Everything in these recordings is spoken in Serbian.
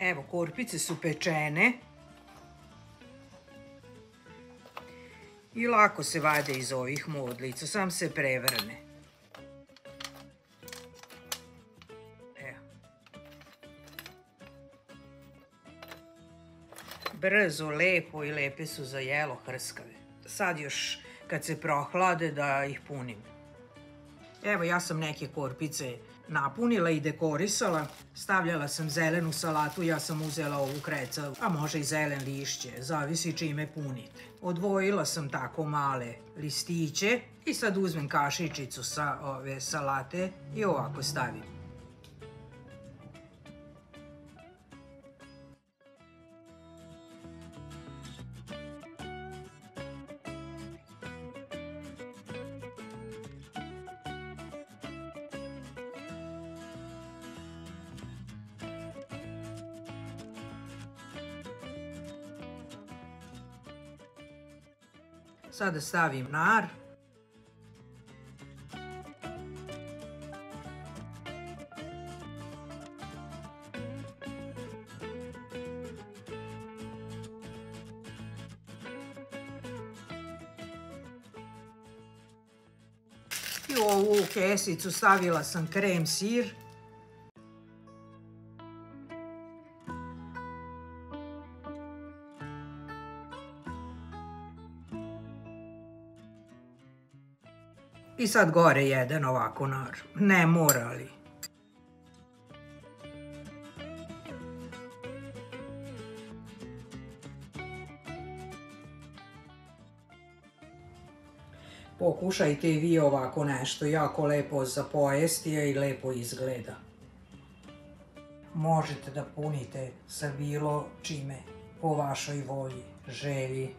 Evo, korpice su pečene i lako se vade iz ovih modlica, sam se prevrne. Evo. Brzo, lepo i lepe su za jelo, hrskave. Sad još kad se prohlade da ih punim. Evo, ja sam neke korpice napunila i dekorisala. Stavljala sam zelenu salatu, ja sam uzela ovu krecavu, a može i zelen lišće, zavisi čime punite. Odvojila sam tako male listiće i sad uzmem kašičicu sa ove salate i ovako stavim. Sada stavim nar. I u ovu kesicu stavila sam krem sir. I sad gore jedan ovako nar. Ne mora li. Pokušajte i vi ovako nešto, jako lepo za pojesti i lepo izgleda. Možete da punite sa bilo čime po vašoj volji, želji.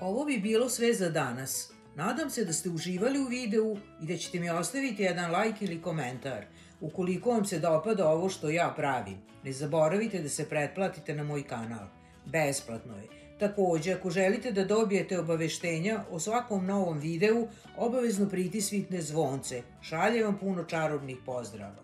Ovo bi bilo sve za danas. Nadam se da ste uživali u videu i da ćete mi ostaviti jedan like ili komentar. Ukoliko vam se dopada ovo što ja pravim, ne zaboravite da se pretplatite na moj kanal. Besplatno je. Također, ako želite da dobijete obaveštenja o svakom novom videu, obavezno pritisnite zvonce. Šaljem vam puno čarobnih pozdrava.